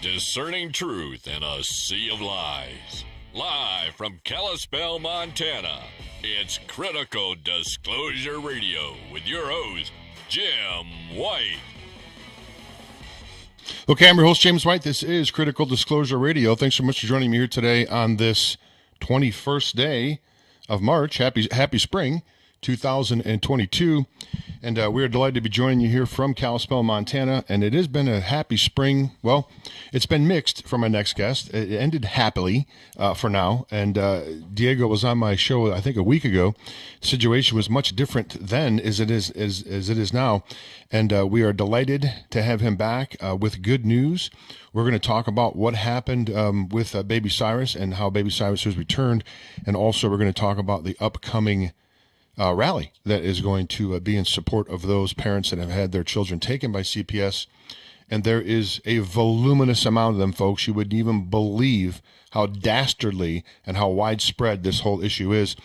Discerning truth in a sea of lies. Live from Kalispell, Montana, it's Critical Disclosure Radio with your host, Jim White. Okay, I'm your host, James White. This is Critical Disclosure Radio. Thanks so much for joining me here today on this 21st day of March. Happy spring, 2022. And we're delighted to be joining you here from Kalispell, Montana. And it has been a happy spring. Well, it's been mixed for my next guest. It ended happily for now. And Diego was on my show, I think, a week ago. The situation was much different then as it is now. And we are delighted to have him back with good news. We're going to talk about what happened with Baby Cyrus and how Baby Cyrus has returned. And also we're going to talk about the upcoming rally that is going to be in support of those parents that have had their children taken by CPS. And there is a voluminous amount of them, folks. You wouldn't even believe how dastardly and how widespread this whole issue is.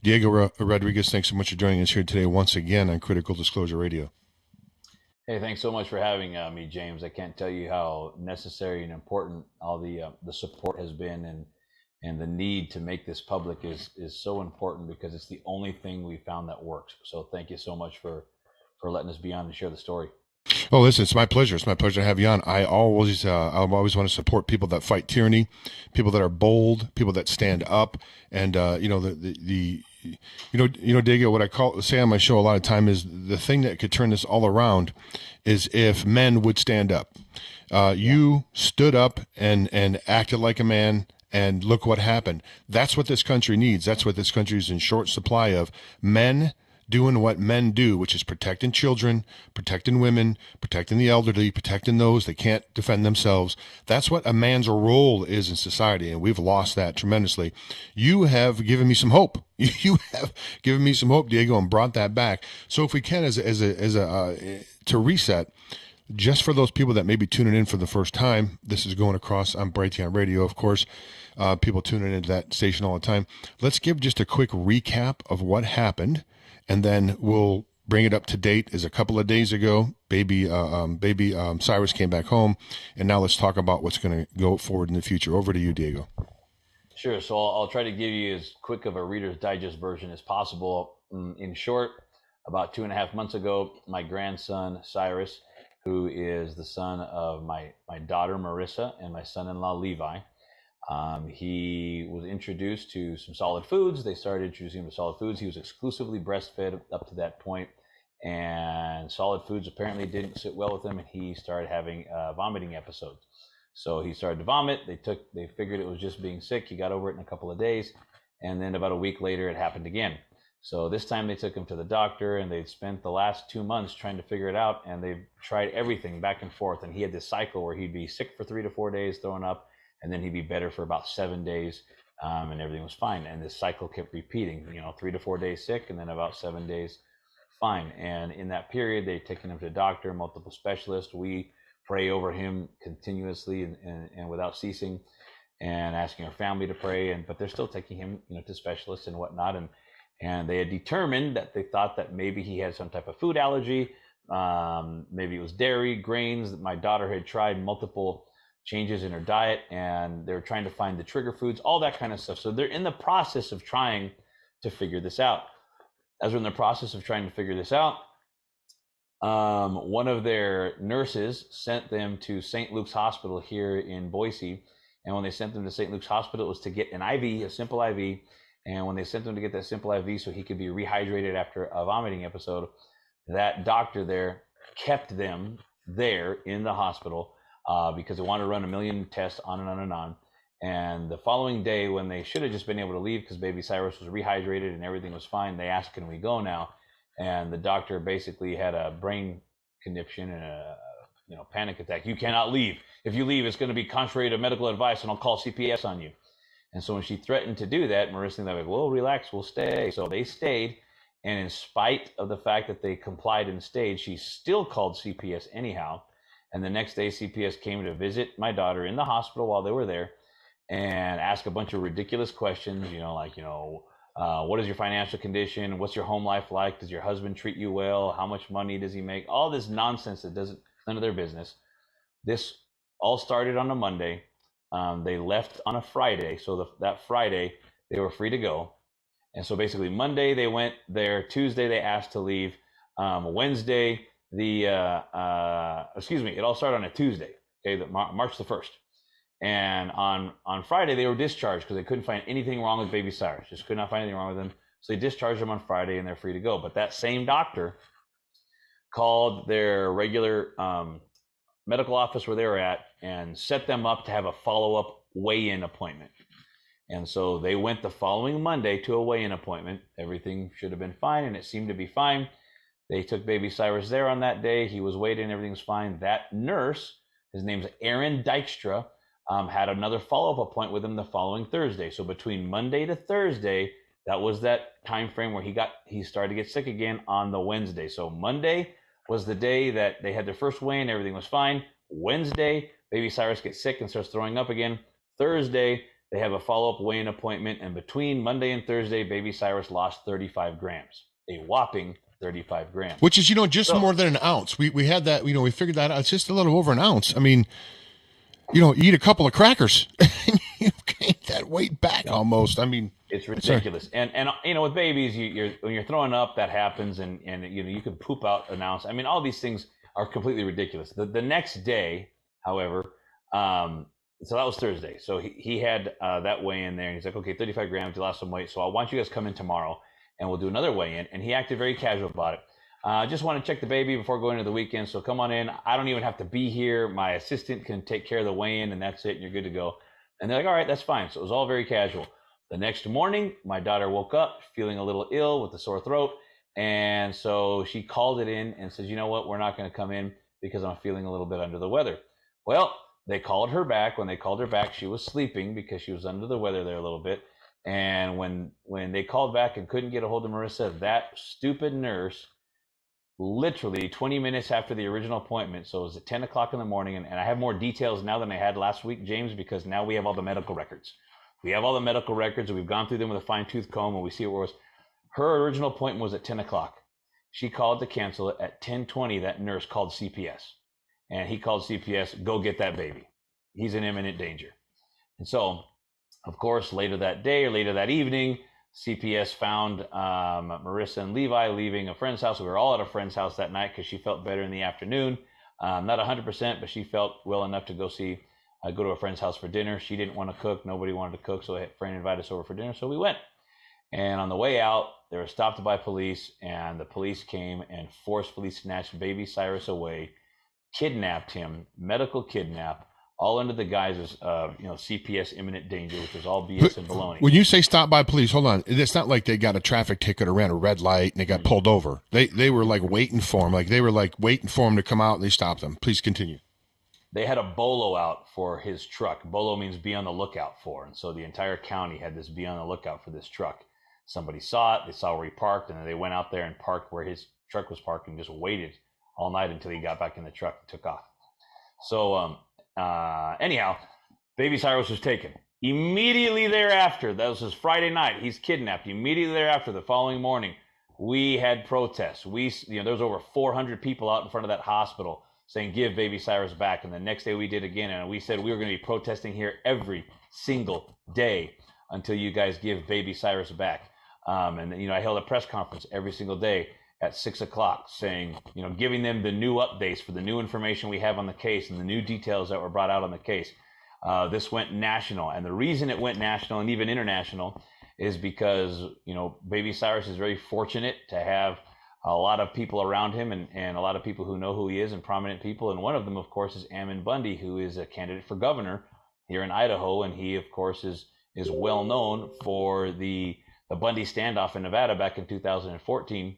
Diego Rodriguez, thanks so much for joining us here today once again on Critical Disclosure Radio. Hey, thanks so much for having me, James. I can't tell you how necessary and important all the support has been, and the need to make this public is so important because it's the only thing we found that works. So thank you so much for letting us be on and share the story. Oh, listen, it's my pleasure. It's my pleasure to have you on. I always want to support people that fight tyranny, people that are bold, people that stand up, and Diego, what I say on my show a lot of time is the thing that could turn this all around is if men would stand up. You stood up and acted like a man. And look what happened. That's what this country needs. That's what this country is in short supply of. Men doing what men do, which is protecting children, protecting women, protecting the elderly, protecting those that can't defend themselves. That's what a man's role is in society, and we've lost that tremendously. You have given me some hope. You have given me some hope, Diego, and brought that back. So if we can, to reset, just for those people that may be tuning in for the first time, this is going across on Brighteon Radio, of course. People tuning into that station all the time. Let's give just a quick recap of what happened, and then we'll bring it up to date. As a couple of days ago, Baby Cyrus came back home, and now let's talk about what's going to go forward in the future. Over to you, Diego. Sure. So I'll try to give you as quick of a Reader's Digest version as possible. In short, about 2.5 months ago, my grandson Cyrus, who is the son of my daughter Marissa and my son-in-law Levi, he was introduced to some solid foods. They started introducing him to solid foods. He was exclusively breastfed up to that point, and solid foods apparently didn't sit well with him, and he started having vomiting episodes. So he started to vomit. They figured it was just being sick. He got over it in a couple of days, and then about a week later it happened again. So this time they took him to the doctor, and they'd spent the last 2 months trying to figure it out, and they've tried everything back and forth. And he had this cycle where he'd be sick for 3 to 4 days, throwing up, and then he'd be better for about 7 days, and everything was fine. And this cycle kept repeating, 3 to 4 days sick, and then about 7 days fine. And in that period, they'd taken him to the doctor, multiple specialists. We pray over him continuously and without ceasing, and asking our family to pray. But they're still taking him, to specialists and whatnot. And they had determined that they thought that maybe he had some type of food allergy. Maybe it was dairy, grains. My daughter had tried multiple changes in her diet, and they're trying to find the trigger foods, all that kind of stuff. So they're in the process of trying to figure this out. As we're in the process of trying to figure this out, one of their nurses sent them to St. Luke's Hospital here in Boise. And when they sent them to St. Luke's Hospital, it was to get an IV, a simple IV. And when they sent him to get that simple IV so he could be rehydrated after a vomiting episode, that doctor there kept them there in the hospital because they wanted to run 1 million tests on and on and on. And the following day, when they should have just been able to leave because Baby Cyrus was rehydrated and everything was fine, they asked, "Can we go now?" And the doctor basically had a brain conniption and a panic attack. "You cannot leave. If you leave, it's going to be contrary to medical advice, and I'll call CPS on you." And so when she threatened to do that, Marissa and they were like, "Well, relax, we'll stay." So they stayed. And in spite of the fact that they complied and stayed, she still called CPS anyhow. And the next day, CPS came to visit my daughter in the hospital while they were there and ask a bunch of ridiculous questions, what is your financial condition? What's your home life like? Does your husband treat you well? How much money does he make? All this nonsense that none of their business. This all started on a Monday. They left on a Friday. So that Friday, they were free to go. And so basically Monday, they went there. Tuesday, they asked to leave. Wednesday, it all started on a Tuesday, okay, March the 1st. And on Friday, they were discharged because they couldn't find anything wrong with Baby Cyrus. Just could not find anything wrong with him. So they discharged him on Friday, and they're free to go. But that same doctor called their regular medical office where they were at and set them up to have a follow-up weigh-in appointment. And so they went the following Monday to a weigh-in appointment. Everything should have been fine, and it seemed to be fine. They took Baby Cyrus there on that day. He was weighed in, everything was fine. That nurse, his name's Aaron Dykstra, had another follow-up appointment with him the following Thursday. So between Monday to Thursday, that was that time frame where he started to get sick again on the Wednesday. So Monday was the day that they had their first weigh-in, everything was fine. Wednesday, Baby Cyrus gets sick and starts throwing up again. Thursday, they have a follow-up weigh-in appointment, and between Monday and Thursday, Baby Cyrus lost 35 grams, a whopping 35 grams. Which is, just more than an ounce. We had that, we figured that out. It's just a little over an ounce. I mean, you eat a couple of crackers and you gain that weight back almost. I mean, it's ridiculous. Sorry. And with babies, when you're throwing up, that happens, and you can poop out an ounce. I mean, all these things are completely ridiculous. The next day, however, so that was Thursday. So he had that weigh-in there, and he's like, okay, 35 grams, you lost some weight, so I want you guys to come in tomorrow, and we'll do another weigh-in. And he acted very casual about it. I just want to check the baby before going into the weekend, so come on in. I don't even have to be here. My assistant can take care of the weigh-in, and that's it, and you're good to go. And they're like, all right, that's fine. So it was all very casual. The next morning, my daughter woke up feeling a little ill with a sore throat, and so she called it in and says, you know what, we're not going to come in because I'm feeling a little bit under the weather. Well, they called her back. When they called her back, she was sleeping because she was under the weather there a little bit. And when they called back and couldn't get a hold of Marissa, that stupid nurse, literally 20 minutes after the original appointment, so it was at 10 o'clock in the morning, and I have more details now than I had last week, James, because now we have all the medical records. We have all the medical records, and we've gone through them with a fine-tooth comb, and we see what was. Her original appointment was at 10 o'clock. She called to cancel it. At 10:20, that nurse called CPS. And he called CPS, go get that baby. He's in imminent danger. And so, of course, later that day or later that evening, CPS found Marissa and Levi leaving a friend's house. We were all at a friend's house that night because she felt better in the afternoon. Not 100%, but she felt well enough to go to a friend's house for dinner. She didn't want to cook. Nobody wanted to cook, so a friend invited us over for dinner, so we went. And on the way out, they were stopped by police, and the police came and forcefully snatched Baby Cyrus away, kidnapped him, medical kidnap, all under the guise of CPS imminent danger, which was all BS and baloney. When you say stop by police, hold on. It's not like they got a traffic ticket or ran a red light and they got pulled over. They were like waiting for him. Like they were like waiting for him to come out, and they stopped him. Please continue. They had a bolo out for his truck. Bolo means be on the lookout for. And so the entire county had this be on the lookout for this truck. Somebody saw it. They saw where he parked, and then they went out there and parked where his truck was parked and just waited all night until he got back in the truck and took off. So, anyhow, Baby Cyrus was taken. Immediately thereafter, that was his Friday night, he's kidnapped. Immediately thereafter, the following morning, we had protests. There was over 400 people out in front of that hospital saying, give Baby Cyrus back. And the next day we did again, and we said we were going to be protesting here every single day until you guys give Baby Cyrus back. I held a press conference every single day at 6 o'clock saying, giving them the new updates for the new information we have on the case and the new details that were brought out on the case. This went national. And the reason it went national and even international is because, Baby Cyrus is very fortunate to have a lot of people around him and a lot of people who know who he is and prominent people. And one of them, of course, is Ammon Bundy, who is a candidate for governor here in Idaho. And he, of course, is well known for the Bundy standoff in Nevada back in 2014.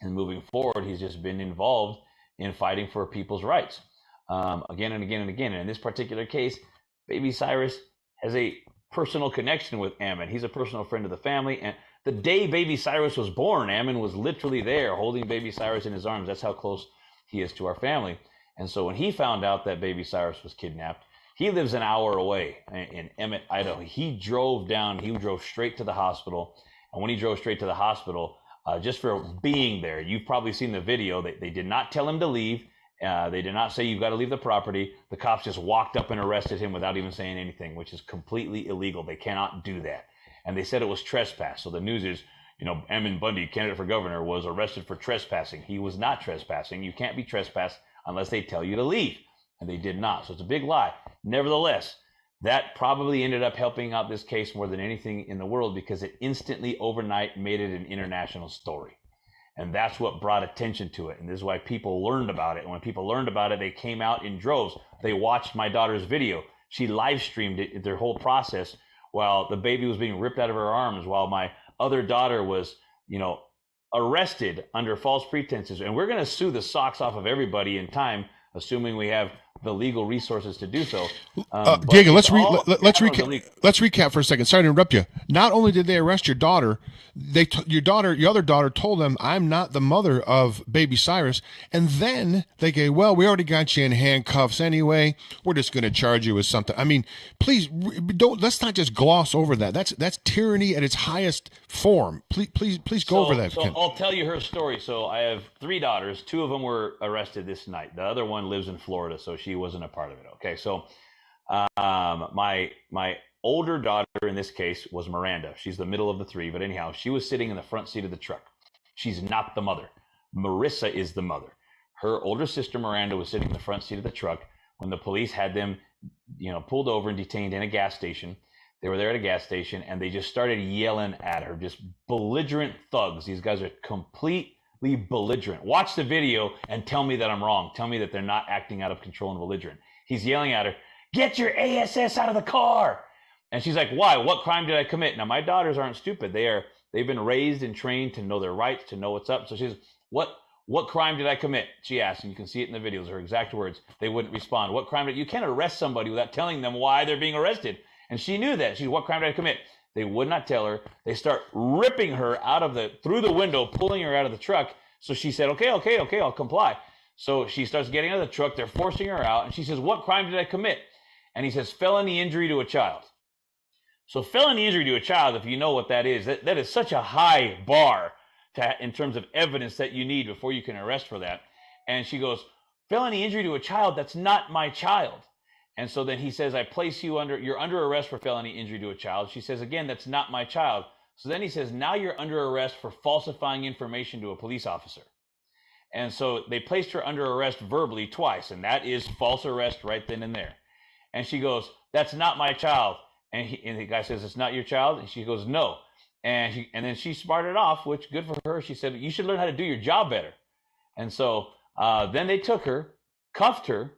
And moving forward, he's just been involved in fighting for people's rights again and again and again. And in this particular case, Baby Cyrus has a personal connection with Ammon. He's a personal friend of the family. And the day Baby Cyrus was born, Ammon was literally there holding Baby Cyrus in his arms. That's how close he is to our family. And so when he found out that Baby Cyrus was kidnapped, he lives an hour away in Emmett, Idaho. He drove straight to the hospital. And when he drove straight to the hospital, just for being there, you've probably seen the video. They did not tell him to leave, They did not say you've got to leave the property. The cops just walked up and arrested him without even saying anything, which is completely illegal. They cannot do that. And they said it was trespass. So the news is, Ammon Bundy, candidate for governor, was arrested for trespassing. He was not trespassing. You can't be trespassed unless they tell you to leave. And they did not. So it's a big lie. Nevertheless, that probably ended up helping out this case more than anything in the world because it instantly overnight made it an international story. And that's what brought attention to it. And this is why people learned about it. And when people learned about it, they came out in droves. They watched my daughter's video. She live streamed it, their whole process, while the baby was being ripped out of her arms, while my other daughter was, arrested under false pretenses. And we're going to sue the socks off of everybody in time, assuming we have the legal resources to do so. Diego, let's recap for a second. Sorry to interrupt you. Not only did they arrest your daughter, your other daughter told them, "I'm not the mother of Baby Cyrus," and then they go, "Well, we already got you in handcuffs anyway. We're just going to charge you with something." I mean, please don't. Let's not just gloss over that. That's tyranny at its highest form. Please go over that. So I'll tell you her story. So I have 3 daughters. 2 of them were arrested this night. The other one lives in Florida, so she wasn't a part of it. Okay, so my older daughter in this case was Miranda. She's the middle of the 3, but anyhow, she was sitting in the front seat of the truck. She's not the mother. Marissa is the mother. Her older sister Miranda was sitting in the front seat of the truck when the police had them, pulled over and detained in a gas station. They were there at a gas station and they just started yelling at her, just belligerent thugs. These guys are completely belligerent. Watch the video and tell me that I'm wrong. Tell me that they're not acting out of control and belligerent. He's yelling at her, "Get your ASS out of the car." And she's like, "Why? What crime did I commit?" Now, my daughters aren't stupid. They've been raised and trained to know their rights, to know what's up. So she's, what crime did I commit? She asked, and you can see it in the videos, her exact words. They wouldn't respond. What crime you can't arrest somebody without telling them why they're being arrested. And she knew that. She's, "What crime did I commit?" They would not tell her. They start ripping her through the window, pulling her out of the truck. So she said, okay, I'll comply. So she starts getting out of the truck. They're forcing her out. And she says, "What crime did I commit?" And he says, "Felony injury to a child." So felony injury to a child, if you know what that is such a high bar in terms of evidence that you need before you can arrest for that. And she goes, "Felony injury to a child, that's not my child." And so then he says, "You're under arrest for felony injury to a child." She says, "Again, that's not my child." So then he says, "Now you're under arrest for falsifying information to a police officer." And so they placed her under arrest verbally twice, and that is false arrest right then and there. And she goes, "That's not my child." And the guy says, "It's not your child?" And she goes, "No." And then she smarted off, which good for her. She said, "You should learn how to do your job better." And so then they took her, cuffed her,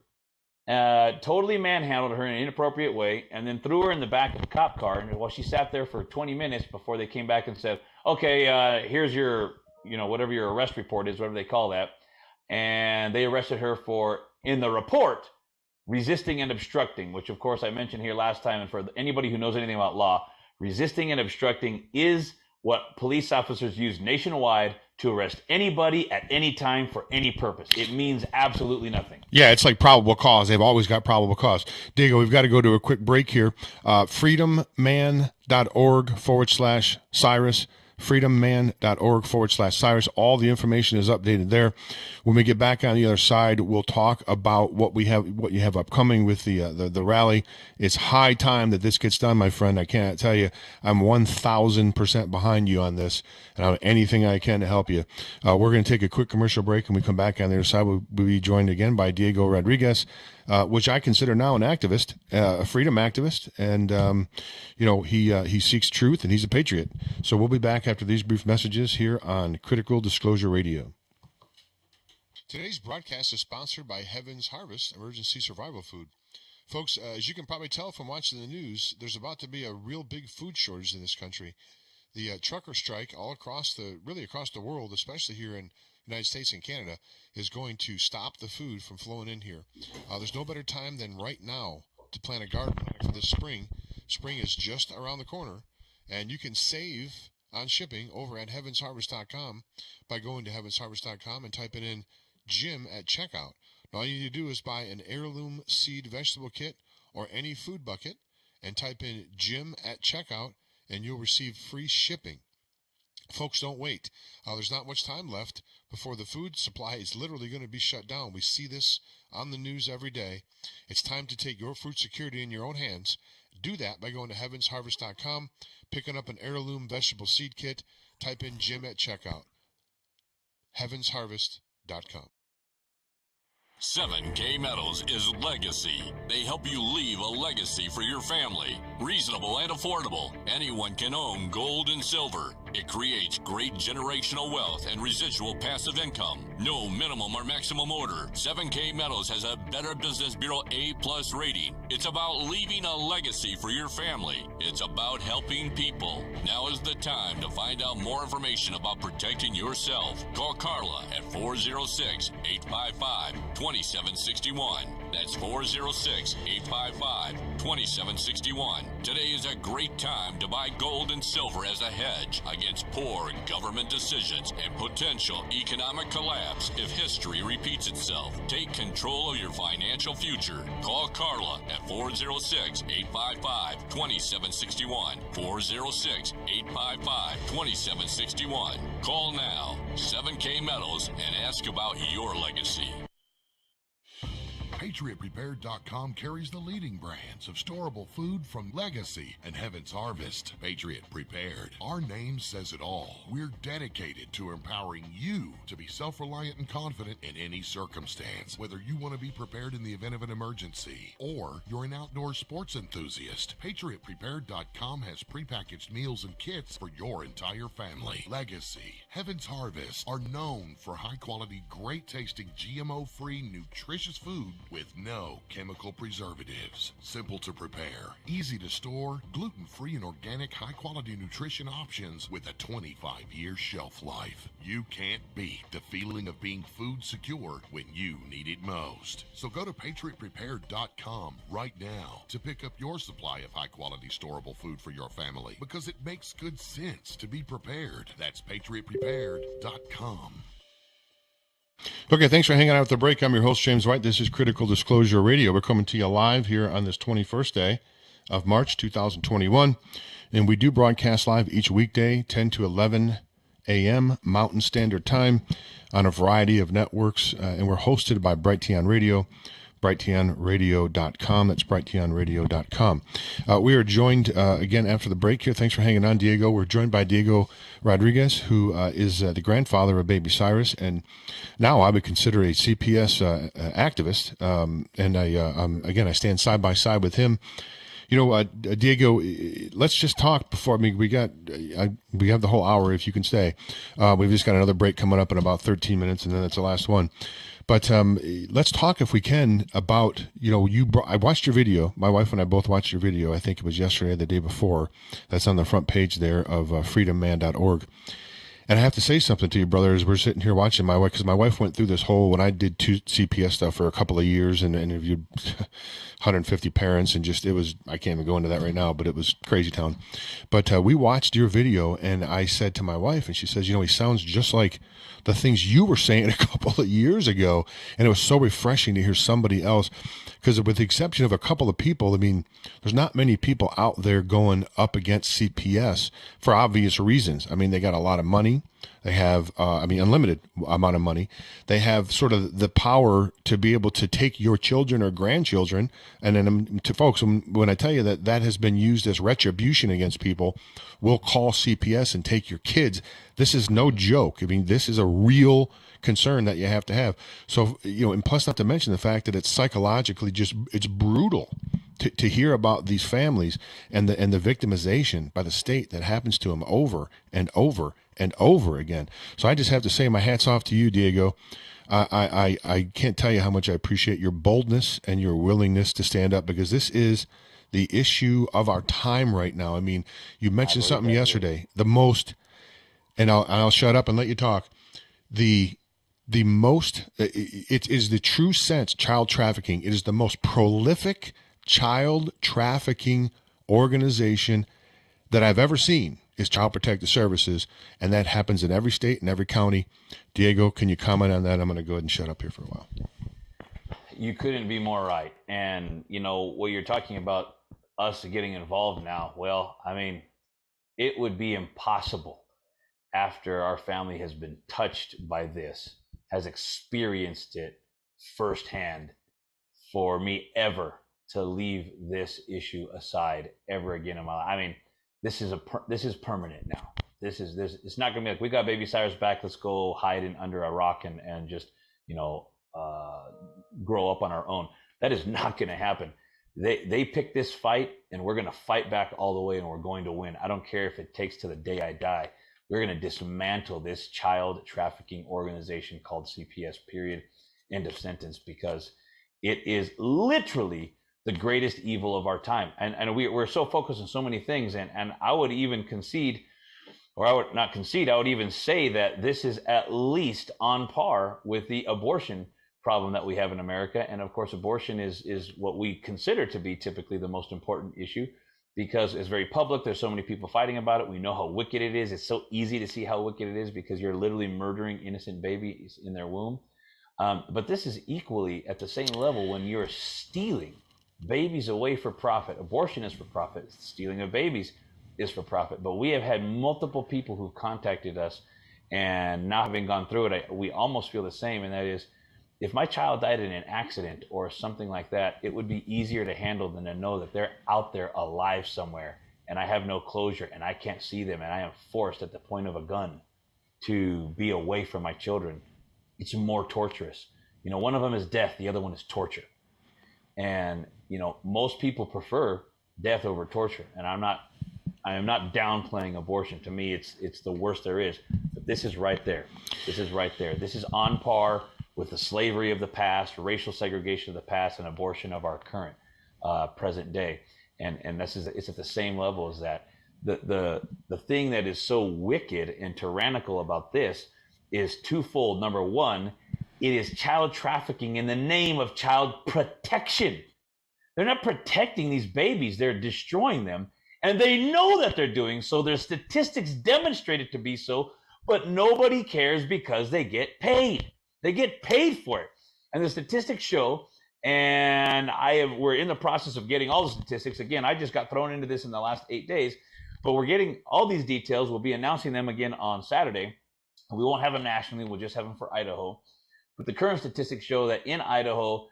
totally manhandled her in an inappropriate way, and then threw her in the back of a cop car. And while she sat there for 20 minutes before they came back and said, "Okay, here's your, whatever your arrest report is," whatever they call that. And they arrested her for, in the report, resisting and obstructing, which of course I mentioned here last time. And for anybody who knows anything about law, resisting and obstructing is what police officers use nationwide to arrest anybody at any time for any purpose. It means absolutely nothing. Yeah, it's like probable cause. They've always got probable cause. Diego, we've got to go to a quick break here. freedomman.org/Cyrus. freedomman.org/Cyrus. All the information is updated there. When we get back on the other side, we'll talk about what you have upcoming with the rally. It's high time that this gets done, my friend. I can't tell you, I'm 1,000% behind you on this, and I'll do anything I can to help you. We're going to take a quick commercial break, and we come back on the other side. We'll be joined again by Diego Rodriguez, which I consider now an activist, a freedom activist, and he seeks truth, and he's a patriot. So we'll be back after these brief messages here on Critical Disclosure Radio. Today's broadcast is sponsored by Heaven's Harvest Emergency Survival Food. Folks, as you can probably tell from watching the news, there's about to be a real big food shortage in this country. The trucker strike all across the world, especially here in the United States and Canada, is going to stop the food from flowing in here. There's no better time than right now to plant a garden for this spring. Spring is just around the corner, and you can save on shipping over at heavensharvest.com by going to heavensharvest.com and typing in Jim at checkout. Now, all you need to do is buy an heirloom seed vegetable kit or any food bucket and type in Jim at checkout, and you'll receive free shipping. Folks, don't wait. There's not much time left before the food supply is literally going to be shut down. We see this on the news every day. It's time to take your food security in your own hands. Do that by going to heavensharvest.com, picking up an heirloom vegetable seed kit, type in Jim at checkout. heavensharvest.com. 7K Metals is legacy. They help you leave a legacy for your family. Reasonable and affordable. Anyone can own gold and silver. It creates great generational wealth and residual passive income. No minimum or maximum order. 7K Metals has a Better Business Bureau A+ rating. It's about leaving a legacy for your family. It's about helping people. Now is the time to find out more information about protecting yourself. Call Carla at 406-855-2761. That's 406-855-2761. Today is a great time to buy gold and silver as a hedge against poor government decisions and potential economic collapse if history repeats itself. Take control of your financial future. Call Carla at 406-855-2761. 406-855-2761. Call now, 7K Metals, and ask about your legacy. PatriotPrepared.com carries the leading brands of storable food from Legacy and Heaven's Harvest. Patriot Prepared. Our name says it all. We're dedicated to empowering you to be self-reliant and confident in any circumstance. Whether you want to be prepared in the event of an emergency or you're an outdoor sports enthusiast, PatriotPrepared.com has prepackaged meals and kits for your entire family. Legacy, Heaven's Harvest are known for high-quality, great-tasting, GMO-free, nutritious food with no chemical preservatives. Simple to prepare, easy to store, gluten-free and organic high-quality nutrition options with a 25-year shelf life. You can't beat the feeling of being food secure when you need it most. So go to PatriotPrepared.com right now to pick up your supply of high-quality storable food for your family, because it makes good sense to be prepared. That's PatriotPrepared.com. Okay, thanks for hanging out at the break. I'm your host, James White. This is Critical Disclosure Radio. We're coming to you live here on this 21st day of March 2021, and we do broadcast live each weekday, 10 to 11 a.m. Mountain Standard Time on a variety of networks, and we're hosted by Brighteon Radio, BrighteonRadio.com. That's BrighteonRadio.com. We are joined again after the break here. Thanks for hanging on, Diego. We're joined by Diego Rodriguez, who is the grandfather of Baby Cyrus, and now I would consider a CPS activist. And I stand side by side with him. You know, Diego, let's just talk before. I mean, we have the whole hour if you can stay. We've just got another break coming up in about 13 minutes, and then that's the last one. But let's talk, if we can, about, you know, I watched your video. My wife and I both watched your video. I think it was yesterday or the day before. That's on the front page there of freedomman.org. And I have to say something to you, brother, as we're sitting here watching my wife, because my wife went through this whole, when I did CPS stuff for a couple of years and interviewed 150 parents, and just, it was, I can't even go into that right now, but it was crazy town. But we watched your video, and I said to my wife, and she says, you know, he sounds just like the things you were saying a couple of years ago. And it was so refreshing to hear somebody else, because with the exception of a couple of people, I mean, there's not many people out there going up against CPS for obvious reasons. I mean, they got a lot of money. They have, unlimited amount of money. They have sort of the power to be able to take your children or grandchildren. And then to folks, when I tell you that that has been used as retribution against people, we'll call CPS and take your kids. This is no joke. I mean, this is a real concern that you have to have. So, you know, and plus not to mention the fact that it's psychologically it's brutal to hear about these families and the victimization by the state that happens to them over and over and over again. So I just have to say my hat's off to you, Diego. I can't tell you how much I appreciate your boldness and your willingness to stand up, because this is the issue of our time right now. I mean, you mentioned something yesterday, the most, and I'll shut up and let you talk. It is the true sense, child trafficking. It is the most prolific child trafficking organization that I've ever seen, is Child Protective Services, and that happens in every state and every county. Diego, can you comment on that? I'm going to go ahead and shut up here for a while. You couldn't be more right. And, you know, what you're talking about us getting involved now, well, I mean, it would be impossible after our family has been touched by this, has experienced it firsthand, for me ever to leave this issue aside ever again in my life. I mean, this is permanent now. This it's not gonna be like, we got Baby Cyrus back, let's go hide in under a rock and just, grow up on our own. That is not gonna happen. They picked this fight, and we're gonna fight back all the way, and we're going to win. I don't care if it takes to the day I die. We're gonna dismantle this child trafficking organization called CPS, period, end of sentence, because it is literally the greatest evil of our time. And we're so focused on so many things. And I would even concede, or I would not concede, I would even say that this is at least on par with the abortion problem that we have in America. And of course, abortion is what we consider to be typically the most important issue, because it's very public. There's so many people fighting about it. We know how wicked it is. It's so easy to see how wicked it is, because you're literally murdering innocent babies in their womb. But this is equally at the same level when you're stealing babies away for profit. Abortion is for profit. Stealing of babies is for profit. But we have had multiple people who've contacted us, and now having gone through it, we almost feel the same. And that is, if my child died in an accident or something like that, it would be easier to handle than to know that they're out there alive somewhere, and I have no closure, and I can't see them, and I am forced at the point of a gun to be away from my children. It's more torturous. One of them is death. The other one is torture. And, most people prefer death over torture. And I am not downplaying abortion. To me, it's the worst there is. But this is right there. This is right there. This is on par with the slavery of the past, racial segregation of the past, and abortion of our current present day. And it's at the same level as that. The thing that is so wicked and tyrannical about this is twofold. Number one, it is child trafficking in the name of child protection. They're not protecting these babies, they're destroying them. And they know that they're doing so. Their statistics demonstrate it to be so, but nobody cares because they get paid. They get paid for it. And the statistics show, and we're in the process of getting all the statistics. Again, I just got thrown into this in the last 8 days, but we're getting all these details. We'll be announcing them again on Saturday. We won't have them nationally. We'll just have them for Idaho. But the current statistics show that in Idaho,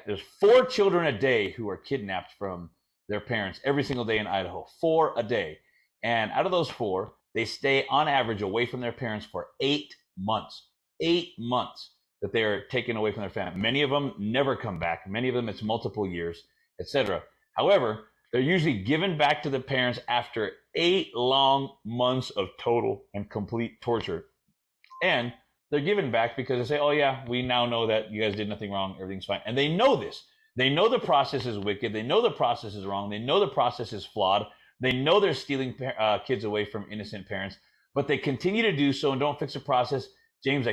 there's 4 children a day who are kidnapped from their parents every single day in Idaho. 4 a day. And out of those 4, they stay on average away from their parents for 8 months. 8 months that they're taken away from their family. Many of them never come back. Many of them, it's multiple years, etc. However, they're usually given back to the parents after 8 long months of total and complete torture. And they're given back because they say, oh yeah, we now know that you guys did nothing wrong, everything's fine. And they know this. They know the process is wicked. They know the process is wrong. They know the process is flawed. They know they're stealing kids away from innocent parents, but they continue to do so and don't fix the process. James, I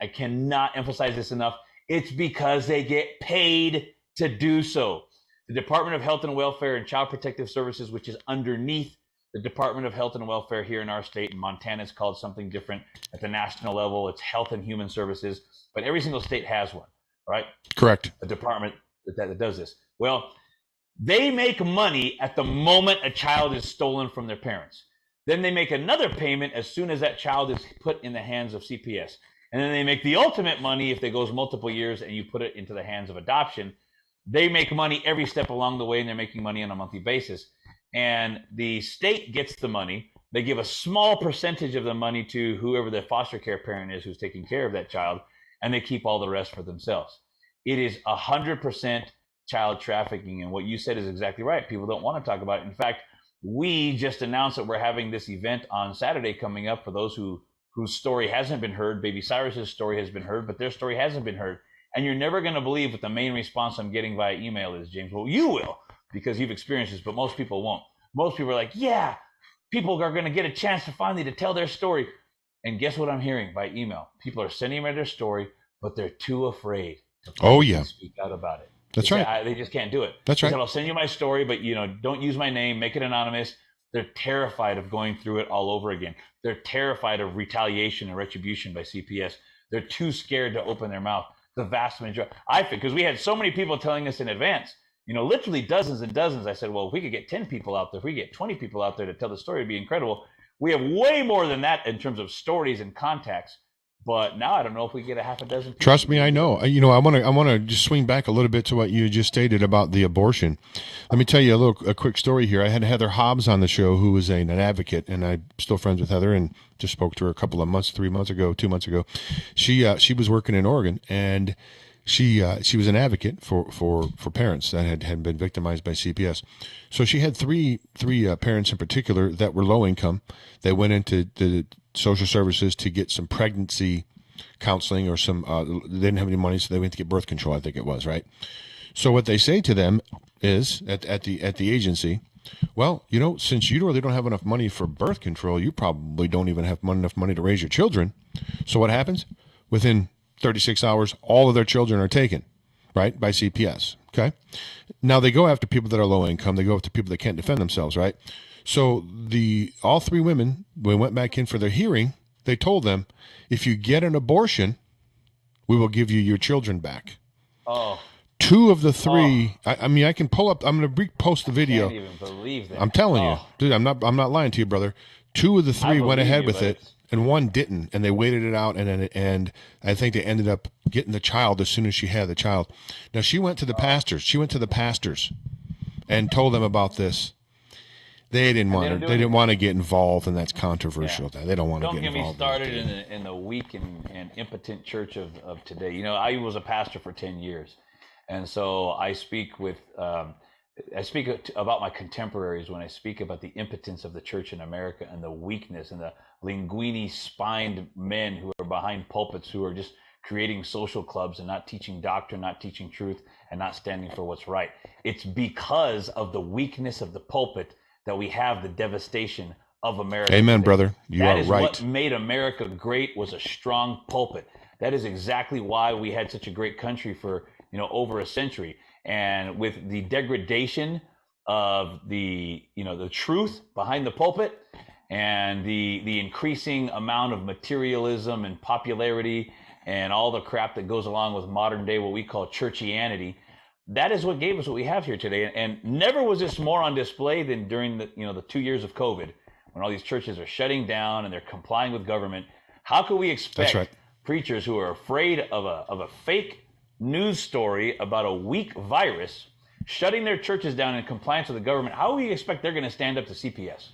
cannot emphasize this enough. It's because they get paid to do so. The Department of Health and Welfare and Child Protective Services, which is underneath the Department of Health and Welfare here in our state, in Montana, it's called something different. At the national level, it's Health and Human Services, but every single state has one, right? Correct. A department that does this. Well, they make money at the moment a child is stolen from their parents. Then they make another payment as soon as that child is put in the hands of CPS. And then they make the ultimate money if it goes multiple years and you put it into the hands of adoption. They make money every step along the way, and they're making money on a monthly basis. And the state gets the money. They give a small percentage of the money to whoever the foster care parent is who's taking care of that child, and they keep all the rest for themselves. It is 100% child trafficking, and what you said is exactly right. People don't want to talk about it. In fact, we just announced that we're having this event on Saturday coming up for those whose story hasn't been heard. Baby Cyrus's story has been heard, but their story hasn't been heard. And you're never going to believe what the main response I'm getting via email is, James. Well, you will, because you've experienced this, but most people won't. Most people are like, yeah, people are going to get a chance to finally to tell their story. And guess what I'm hearing by email? People are sending me their story, but they're too afraid to speak out about it. That's right. They just can't do it. That's right. I'll send you my story, but don't use my name, make it anonymous. They're terrified of going through it all over again. They're terrified of retaliation and retribution by CPS. They're too scared to open their mouth. The vast majority, because we had so many people telling us in advance, literally dozens and dozens. I said, well, if we could get 10 people out there, if we get 20 people out there to tell the story, it'd be incredible. We have way more than that in terms of stories and contacts. But now I don't know if we get a half a dozen people. Trust me, I know. You know, I want to just swing back a little bit to what you just stated about the abortion. Let me tell you a quick story here. I had Heather Hobbs on the show, who was an advocate, and I'm still friends with Heather, and just spoke to her a couple of months, 2 months ago. She was working in Oregon, and she was an advocate for parents that had been victimized by CPS. So she had three parents in particular that were low income. They went into the social services to get some pregnancy counseling or some they didn't have any money, so they went to get birth control, I think it was, right? So what they say to them is at the agency, well, you know, since you really don't have enough money for birth control, you probably don't even have enough money to raise your children. So what happens? Within 36 hours, all of their children are taken, right, by CPS, okay? Now they go after people that are low income. They go after people that can't defend themselves, right? So all three women, when they went back in for their hearing, they told them, if you get an abortion, we will give you your children back. Oh. Two of the three, I mean, I can pull up, I'm going to repost the video. I can't even believe that. I'm telling you, dude, I'm not lying to you, brother. Two of the three went ahead with it, and one didn't, and they waited it out, and I think they ended up getting the child as soon as she had the child. Now, she went to the pastors. She went to the pastors and told them about this. They didn't want to get involved, and that's controversial. Yeah. They don't want to get involved. Don't get me started in the weak and impotent church of today. You know, I was a pastor for 10 years, and so I speak about my contemporaries when I speak about the impotence of the church in America and the weakness and the linguini-spined men who are behind pulpits who are just creating social clubs and not teaching doctrine, not teaching truth, and not standing for what's right. It's because of the weakness of the pulpit that we have the devastation of America. Amen, today. brother. You are right. That is what made America great, was a strong pulpit. That is exactly why we had such a great country for, over a century. And with the degradation of the truth behind the pulpit and the increasing amount of materialism and popularity and all the crap that goes along with modern day, what we call churchianity, that is what gave us what we have here today. And never was this more on display than during the 2 years of COVID, when all these churches are shutting down and they're complying with government. How could we expect preachers who are afraid of a fake news story about a weak virus shutting their churches down in compliance with the government? How do we expect they're going to stand up to CPS?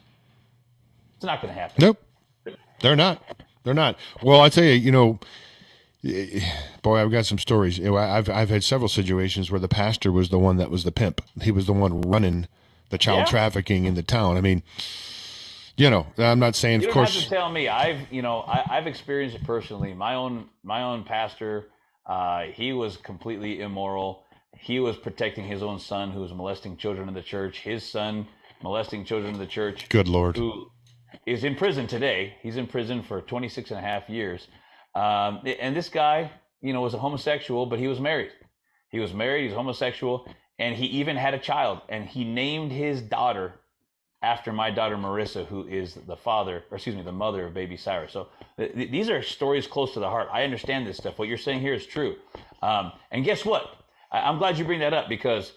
It's not going to happen. Nope. They're not. Well, I tell you, boy, I've got some stories. I've had several situations where the pastor was the one that was the pimp. He was the one running the child trafficking in the town. I mean, I'm not saying, you of course. You don't have to tell me. I've experienced it personally. My own pastor, he was completely immoral. He was protecting his own son who was molesting children in the church. His son molesting children in the church. Good Lord. Who is in prison today. He's in prison for 26 and a half years. And this guy, was a homosexual, but he was married. He's homosexual, and he even had a child. And he named his daughter after my daughter Marissa, who is the mother of Baby Cyrus. So these are stories close to the heart. I understand this stuff. What you're saying here is true. And guess what? I'm glad you bring that up, because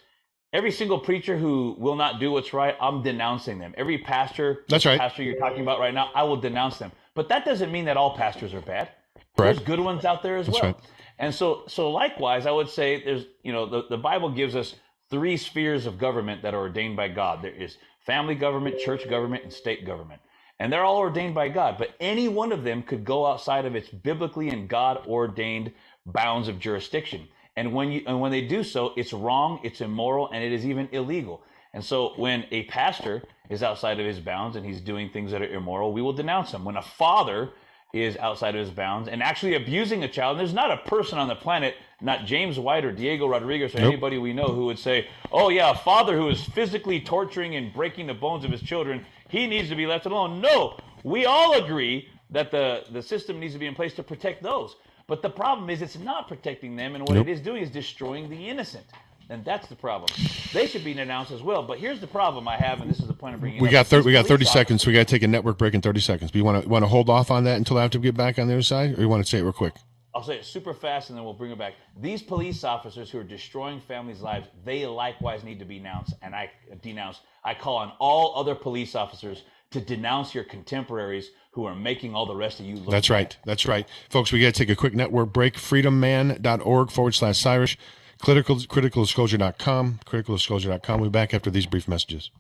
every single preacher who will not do what's right, I'm denouncing them. Every pastor, pastor you're talking about right now, I will denounce them. But that doesn't mean that all pastors are bad. There's good ones out there as well. Right. And so likewise, I would say there's, the Bible gives us 3 spheres of government that are ordained by God. There is family government, church government, and state government. And they're all ordained by God, but any one of them could go outside of its biblically and God ordained bounds of jurisdiction. And when they do so, it's wrong, it's immoral, and it is even illegal. And so when a pastor is outside of his bounds and he's doing things that are immoral, we will denounce him. When a father is outside of his bounds and actually abusing a child, and there's not a person on the planet, not James White or Diego Rodriguez or anybody we know, who would say, oh yeah, a father who is physically torturing and breaking the bones of his children, he needs to be left alone. No, we all agree that the system needs to be in place to protect those. But the problem is it's not protecting them, and what it is doing is destroying the innocent. And that's the problem. They should be denounced as well. But here's the problem I have, and this is the point of bringing we got 30 seconds. We got to take a network break in 30 seconds. But you want to hold off on that until after we get back on the other side, or you want to say it real quick? I'll say it super fast, and then we'll bring it back. These police officers who are destroying families' lives, they likewise need to be denounced, and I call on all other police officers to denounce your contemporaries who are making all the rest of you look That's bad. right. That's right. Folks, we got to take a quick network break. freedomman.org/Cyrus, criticaldisclosure.com, criticaldisclosure.com. We'll be back after these brief messages.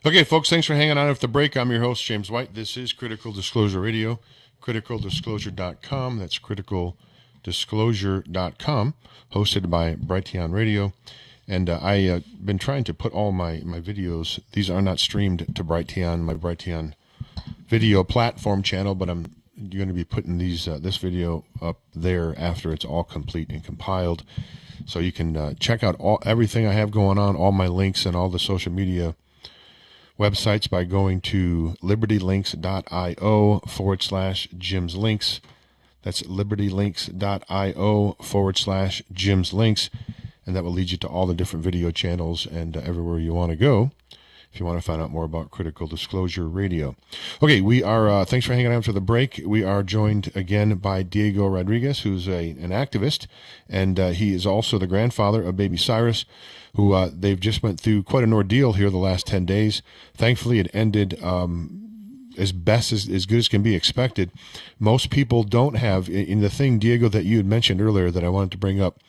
Okay, folks, thanks for hanging on after the break. I'm your host, James White. This is Critical Disclosure Radio, criticaldisclosure.com. That's criticaldisclosure.com, hosted by Brighteon Radio. And I've been trying to put all my videos. These are not streamed to Brighteon, my Brighteon video platform channel, but I'm going to be putting this video up there after it's all complete and compiled. So you can check out everything I have going on, all my links and all the social media websites by going to libertylinks.io/Jim's Links. That's libertylinks.io/Jim's Links. And that will lead you to all the different video channels and everywhere you want to go if you want to find out more about Critical Disclosure Radio. Okay, we are, thanks for hanging out for the break. We are joined again by Diego Rodriguez, who's an activist, and he is also the grandfather of Baby Cyrus, who they've just went through quite an ordeal here the last 10 days. Thankfully, it ended as good as can be expected. Most people don't have, in the thing, Diego, that you had mentioned earlier that I wanted to bring up,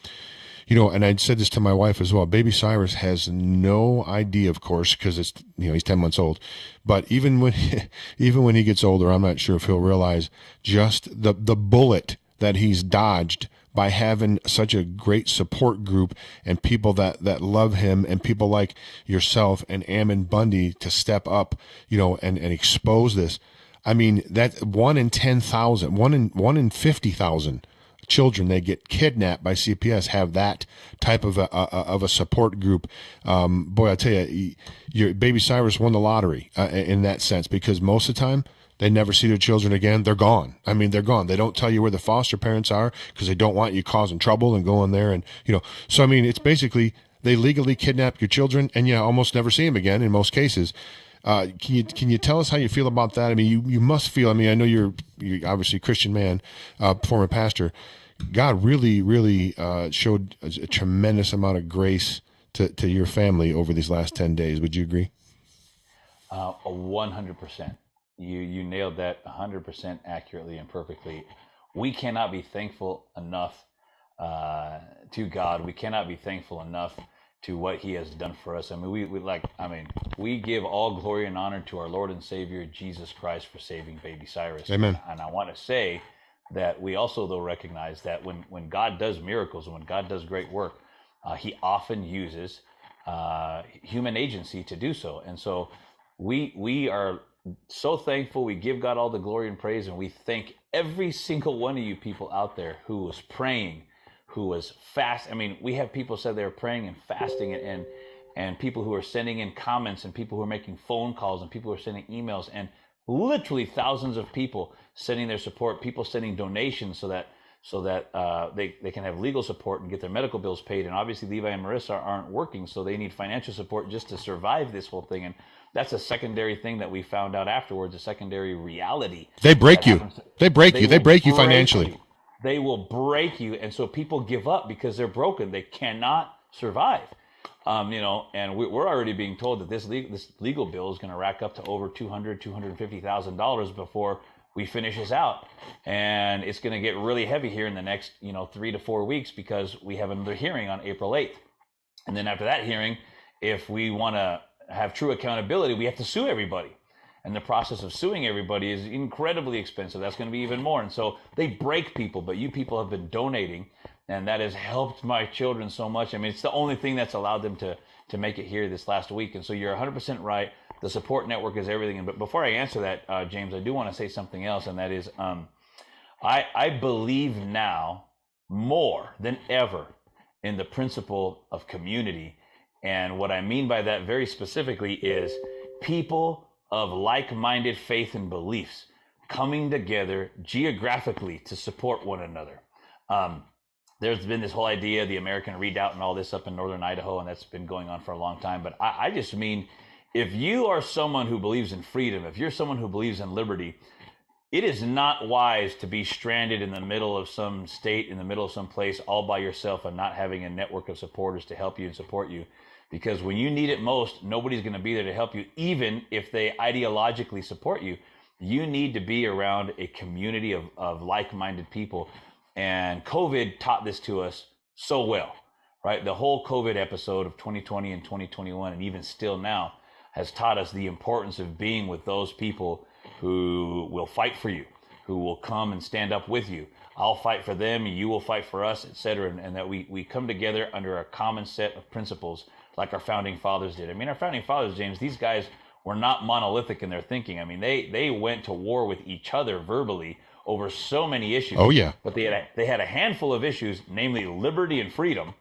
you know, and I'd said this to my wife as well, Baby Cyrus has no idea, of course, because it's, you know, he's 10 months old. But even when he gets older, I'm not sure if he'll realize just the bullet that he's dodged by having such a great support group and people that love him, and people like yourself and Ammon Bundy to step up, you know, and expose this. I mean, that 1 in 10,000, 1 in 50,000 children, they get kidnapped by CPS, have that type of a support group. Boy, I tell you, your Baby Cyrus won the lottery in that sense, because most of the time they never see their children again. They're gone. I mean, they're gone. They don't tell you where the foster parents are because they don't want you causing trouble and going there. And, so, I mean, it's basically they legally kidnap your children and you almost never see them again in most cases. Can you tell us how you feel about that? I mean, you must feel, I mean, I know you're obviously a Christian man, former pastor. God really showed a tremendous amount of grace to your family over these last 10 days. Would you agree? 100%. You nailed that 100% accurately and perfectly. We cannot be thankful enough to God. We cannot be thankful enough to what He has done for us. I mean, we give all glory and honor to our Lord and Savior Jesus Christ for saving Baby Cyrus. Amen. And I want to say that we also, though, recognize that when God does miracles and when God does great work, He often uses human agency to do so. And so we are so thankful. We give God all the glory and praise, and we thank every single one of you people out there who was praying, who was fast. I mean, we have people said they're praying and fasting, and people who are sending in comments, and people who are making phone calls, and people who are sending emails, and literally thousands of people sending their support, people sending donations so that they can have legal support and get their medical bills paid. And obviously Levi and Marissa aren't working, so they need financial support just to survive this whole thing. And that's a secondary thing that we found out afterwards, a secondary reality. They break you. They break you. They break you financially. They will break you. And so people give up because they're broken. They cannot survive. And we're already being told that this legal bill is going to rack up to over $250,000 before we finish this out. And it's going to get really heavy here in the next, 3 to 4 weeks, because we have another hearing on April 8th. And then after that hearing, if we want to have true accountability, we have to sue everybody. And the process of suing everybody is incredibly expensive. That's going to be even more. And so they break people, but you people have been donating, and that has helped my children so much. I mean, it's the only thing that's allowed them to make it here this last week. And so you're 100% right. The support network is everything. But before I answer that, James, I do want to say something else, and that is I believe now more than ever in the principle of community. And what I mean by that very specifically is people of like-minded faith and beliefs coming together geographically to support one another. There's been this whole idea, the American Redoubt and all this up in northern Idaho, and that's been going on for a long time. But I just mean, if you are someone who believes in freedom, if you're someone who believes in liberty, it is not wise to be stranded in the middle of some state, in the middle of some place, all by yourself and not having a network of supporters to help you and support you. Because when you need it most, nobody's going to be there to help you, even if they ideologically support you. You need to be around a community of like-minded people. And COVID taught this to us so well, right? The whole COVID episode of 2020 and 2021, and even still now, has taught us the importance of being with those people who will fight for you, who will come and stand up with you. I'll fight for them, you will fight for us, etc. And that we come together under a common set of principles, like our founding fathers did. I mean, our founding fathers, James, these guys were not monolithic in their thinking. I mean, they went to war with each other verbally over so many issues. Oh, yeah. But they had a handful of issues, namely liberty and freedom,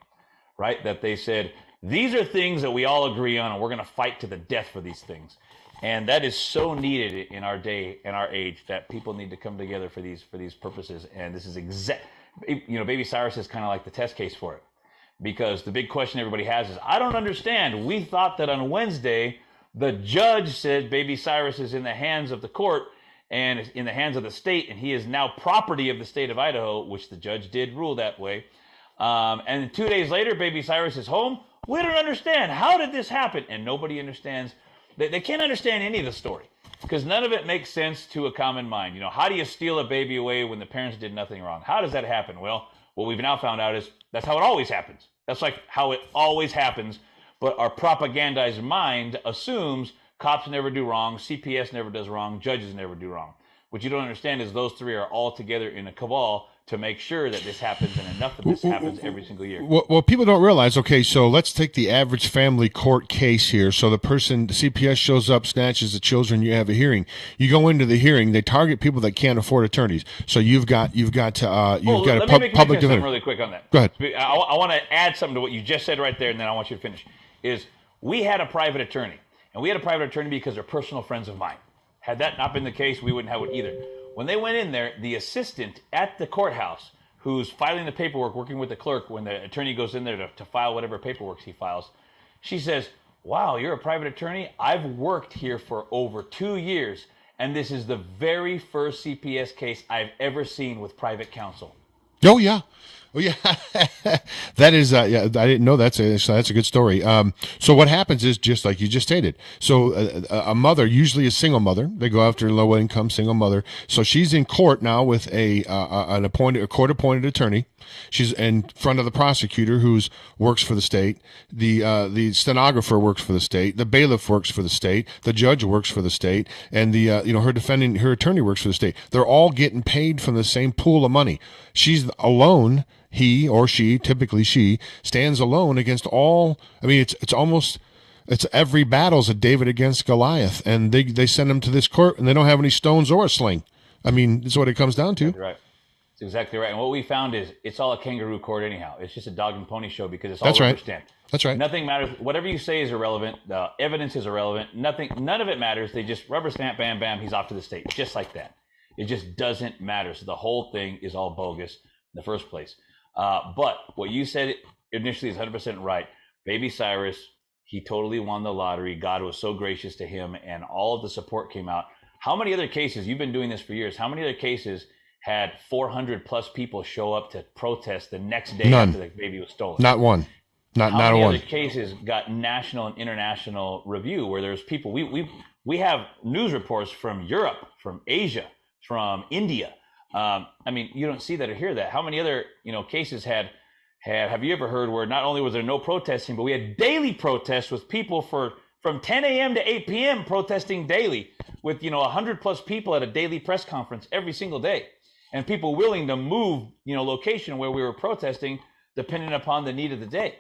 right? That they said, these are things that we all agree on, and we're going to fight to the death for these things. And that is so needed in our day and our age, that people need to come together for these purposes. And this is Baby Cyrus is kind of like the test case for it. Because the big question everybody has is, I don't understand. We thought that on Wednesday, the judge said Baby Cyrus is in the hands of the court and is in the hands of the state, and he is now property of the state of Idaho, which the judge did rule that way. And 2 days later, Baby Cyrus is home. We don't understand. How did this happen? And nobody understands. They can't understand any of the story, because none of it makes sense to a common mind. How do you steal a baby away when the parents did nothing wrong? How does that happen? Well, what we've now found out is that's how it always happens. That's like how it always happens. But our propagandized mind assumes cops never do wrong, CPS never does wrong, judges never do wrong. What you don't understand is those three are all together in a cabal to make sure that this happens, and enough of this happens every single year. Well, people don't realize, okay, so let's take the average family court case here. So the CPS shows up, snatches the children, you have a hearing. You go into the hearing, they target people that can't afford attorneys. So you've got a public defender. Really quick on that. Go ahead. I want to add something to what you just said right there, and then I want you to finish. Is we had a private attorney, and we had a private attorney because they're personal friends of mine. Had that not been the case, we wouldn't have it either. When they went in there, the assistant at the courthouse who's filing the paperwork, working with the clerk, when the attorney goes in there to file whatever paperwork he files, she says, "Wow, you're a private attorney? I've worked here for over 2 years, and this is the very first CPS case I've ever seen with private counsel." Oh, yeah. Oh, yeah. That is, I didn't know that's a good story. So what happens is just like you just stated. So a mother, usually a single mother, they go after a low income single mother. So she's in court now with a court appointed attorney. She's in front of the prosecutor who's works for the state. The stenographer works for the state. The bailiff works for the state. The judge works for the state. And her attorney works for the state. They're all getting paid from the same pool of money. She's alone. He or she, typically she, stands alone against all. I mean, it's every battle's a David against Goliath, and they send him to this court, and they don't have any stones or a sling. I mean, that's what it comes down to. Right. That's exactly right. And what we found is it's all a kangaroo court anyhow. It's just a dog and pony show because it's all rubber stamped. That's right. Nothing matters. Whatever you say is irrelevant. The evidence is irrelevant. None of it matters. They just rubber stamp, bam, bam, he's off to the state. Just like that. It just doesn't matter. So the whole thing is all bogus in the first place. But what you said initially is 100% right. Baby Cyrus, he totally won the lottery. God was so gracious to him, and all of the support came out. How many other cases, you've been doing this for years, how many other cases had 400 plus people show up to protest the next day after the baby was stolen? Not one. Not one. How many other cases got national and international review where there's people, we have news reports from Europe, from Asia, from India. I mean, you don't see that or hear that. How many other, cases have you ever heard where not only was there no protesting, but we had daily protests with people from 10 a.m. to 8 p.m. protesting daily with, 100 plus people at a daily press conference every single day, and people willing to move, location where we were protesting depending upon the need of the day.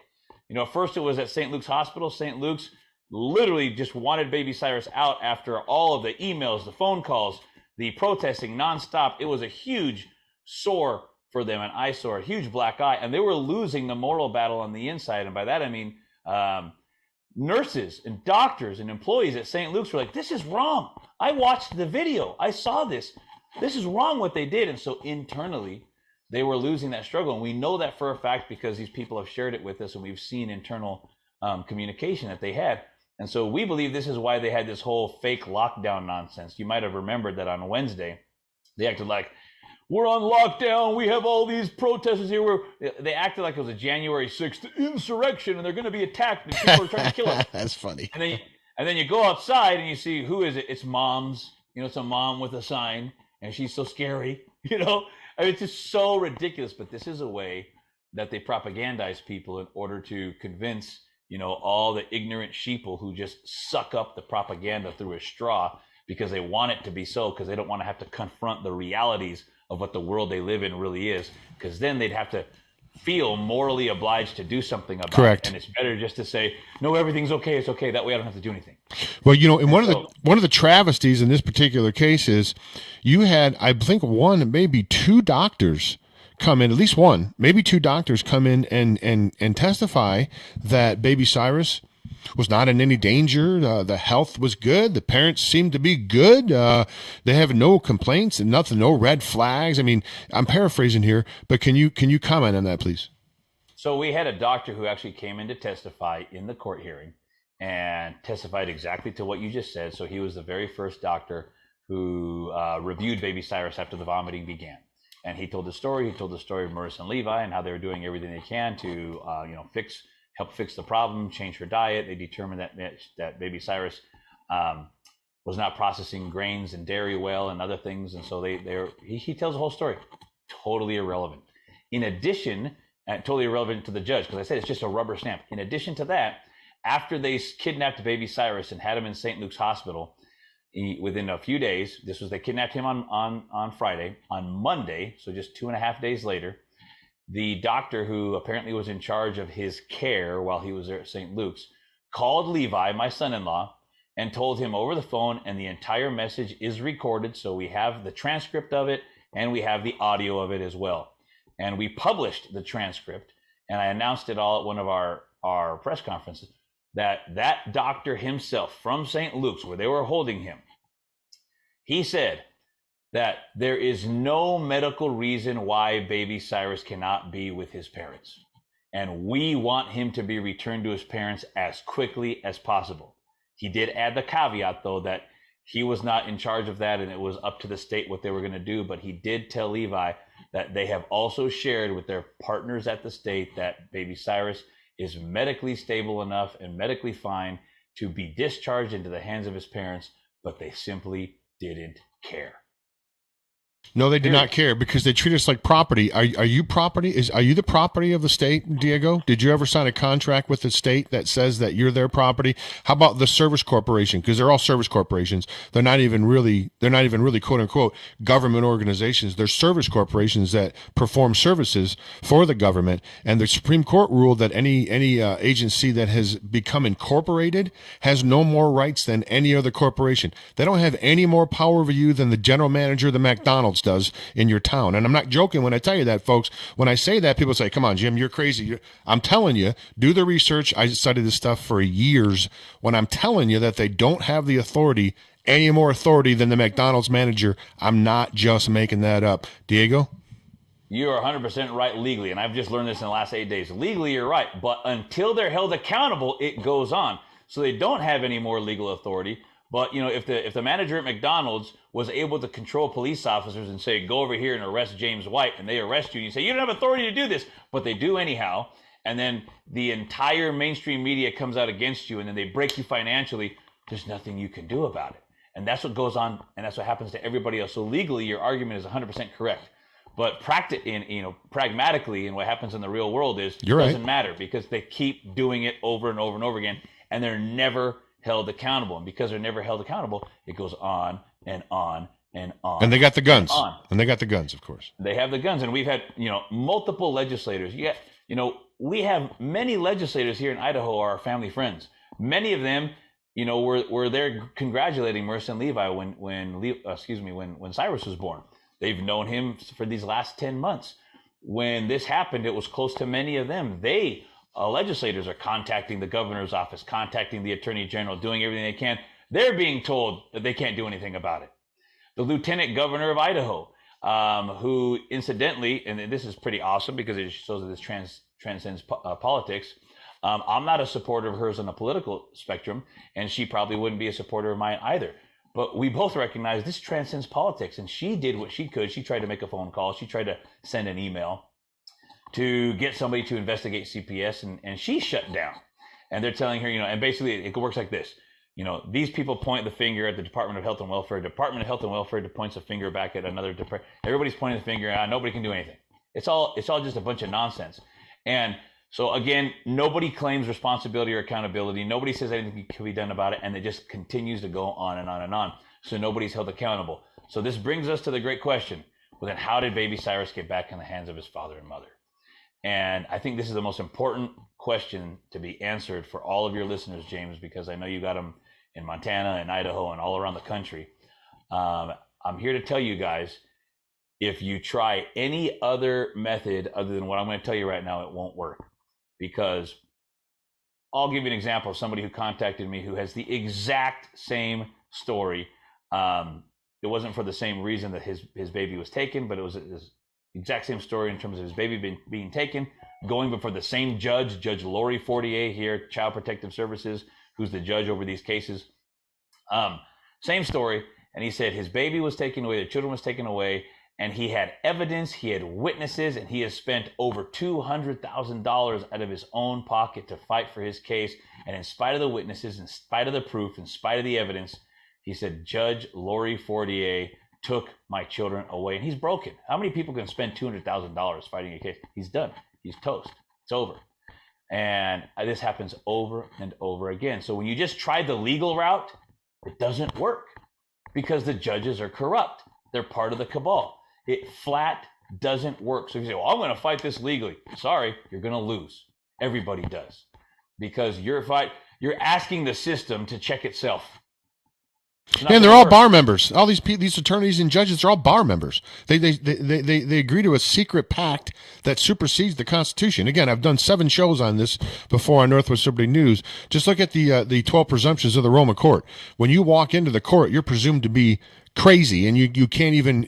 First it was at St. Luke's Hospital. St. Luke's literally just wanted Baby Cyrus out after all of the emails, the phone calls, the protesting nonstop. It was a huge sore for them, an eyesore, a huge black eye, and they were losing the moral battle on the inside. And by that, I mean, nurses and doctors and employees at St. Luke's were like, this is wrong. I watched the video. I saw this. This is wrong what they did. And so internally, they were losing that struggle. And we know that for a fact because these people have shared it with us, and we've seen internal communication that they had. And so we believe this is why they had this whole fake lockdown nonsense. You might have remembered that on Wednesday, they acted like, we're on lockdown, we have all these protesters here. They acted like it was a January 6th insurrection, and they're going to be attacked, and people are trying to kill us. That's funny. And then you go outside, and you see, who is it? It's moms. It's a mom with a sign, and she's so scary. I mean, it's just so ridiculous. But this is a way that they propagandize people in order to convince all the ignorant sheeple who just suck up the propaganda through a straw because they want it to be so, because they don't want to have to confront the realities of what the world they live in really is, because then they'd have to feel morally obliged to do something about Correct. it. And it's better just to say, no, everything's okay. It's okay. That way I don't have to do anything. Well, and one of the travesties in this particular case is you had, I think, one, maybe two doctors come in, at least one, maybe two doctors come in and testify that Baby Cyrus was not in any danger. The health was good. The parents seemed to be good. They have no complaints and nothing, no red flags. I mean, I'm paraphrasing here, but can you comment on that, please? So we had a doctor who actually came in to testify in the court hearing and testified exactly to what you just said. So he was the very first doctor who reviewed Baby Cyrus after the vomiting began. And he told the story. He told the story of Marissa and Levi and how they were doing everything they can to, help fix the problem, change her diet. They determined that Baby Cyrus was not processing grains and dairy well and other things. And so he tells the whole story. Totally irrelevant. In addition, totally irrelevant to the judge, because I said it's just a rubber stamp. In addition to that, after they kidnapped Baby Cyrus and had him in St. Luke's Hospital, within a few days, they kidnapped him on Friday. On Monday, so just 2.5 days later, the doctor who apparently was in charge of his care while he was there at St. Luke's called Levi, my son-in-law, and told him over the phone, and the entire message is recorded. So we have the transcript of it and we have the audio of it as well. And we published the transcript, and I announced it all at one of our press conferences, that doctor himself from St. Luke's, where they were holding him, he said that there is no medical reason why Baby Cyrus cannot be with his parents. And we want him to be returned to his parents as quickly as possible. He did add the caveat, though, that he was not in charge of that and it was up to the state what they were going to do. But he did tell Levi that they have also shared with their partners at the state that Baby Cyrus is medically stable enough and medically fine to be discharged into the hands of his parents, but they simply didn't care. No, they do not care because they treat us like property. Are you property? Are you the property of the state, Diego? Did you ever sign a contract with the state that says that you're their property? How about the service corporation? Because they're all service corporations. They're not even really quote unquote government organizations. They're service corporations that perform services for the government. And the Supreme Court ruled that any agency that has become incorporated has no more rights than any other corporation. They don't have any more power over you than the general manager of the McDonald's does in your town. And I'm not joking when I tell you that, folks. When I say that, people say, come on, Jim, you're crazy. I'm telling you, do the research. I studied this stuff for years. When I'm telling you that they don't have the authority, any more authority than the McDonald's manager, I'm not just making that up. Diego? You are 100% right legally, and I've just learned this in the last 8 days. Legally, you're right, but until they're held accountable, it goes on. So they don't have any more legal authority. But, you know, if the manager at McDonald's was able to control police officers and say, go over here and arrest James White, and they arrest you, and you say, you don't have authority to do this, but they do anyhow, and then the entire mainstream media comes out against you, and then they break you financially, there's nothing you can do about it. And that's what goes on, and that's what happens to everybody else. So legally, your argument is 100% correct. But pragmatically, and what happens in the real world is it doesn't matter, because they keep doing it over and over and over again, and they're never held accountable. And because they're never held accountable, it goes on and on and on. And they got the guns. And they got the guns, of course. They have the guns. And we've had, multiple legislators. We have many legislators here in Idaho are our family friends. Many of them, were there congratulating Marissa and Levi when Cyrus was born. They've known him for these last 10 months. When this happened, it was close to many of them. Legislators are contacting the governor's office, contacting the attorney general, doing everything they can. They're being told that they can't do anything about it. The lieutenant governor of Idaho, who incidentally, and this is pretty awesome because it shows that this transcends politics. I'm not a supporter of hers on the political spectrum, and she probably wouldn't be a supporter of mine either. But we both recognize this transcends politics, and she did what she could. She tried to make a phone call. She tried to send an email to get somebody to investigate CPS, and she shut down. And they're telling her, and basically it works like this. These people point the finger at the Department of Health and Welfare. Department of Health and Welfare points a finger back at another department. Everybody's pointing the finger out. Nobody can do anything. It's all just a bunch of nonsense. And so again, nobody claims responsibility or accountability. Nobody says anything can be done about it, and it just continues to go on and on and on. So nobody's held accountable. So this brings us to the great question. Well, then how did Baby Cyrus get back in the hands of his father and mother? And I think this is the most important question to be answered for all of your listeners, James, because I know you got them in Montana and Idaho and all around the country. I'm here to tell you guys, if you try any other method other than what I'm going to tell you right now, it won't work. Because I'll give you an example of somebody who contacted me who has the exact same story. It wasn't for the same reason that his baby was taken, but it was his exact same story in terms of his baby being taken, going before the same judge, Judge Lori Fortier here, Child Protective Services, who's the judge over these cases. Same story. And he said his baby was taken away, the children was taken away, and he had evidence, he had witnesses, and he has spent over $200,000 out of his own pocket to fight for his case. And in spite of the witnesses, in spite of the proof, in spite of the evidence, he said, Judge Lori Fortier took my children away. And he's broken. How many people can spend $200,000 fighting a case? He's done. He's toast. It's over. And this happens over and over again. So when you just try the legal route, it doesn't work. because the judges are corrupt. They're part of the cabal. It flat doesn't work. So if you say, well, I'm going to fight this legally. Sorry, you're going to lose. Everybody does. Because you're asking the system to check itself. And they're all bar members. All these attorneys and judges, they're all bar members. They agree to a secret pact that supersedes the Constitution. Again, I've done 7 shows on this before on Northwest Liberty News. Just look at the 12 presumptions of the Roman court. When you walk into the court, you're presumed to be crazy, and you can't even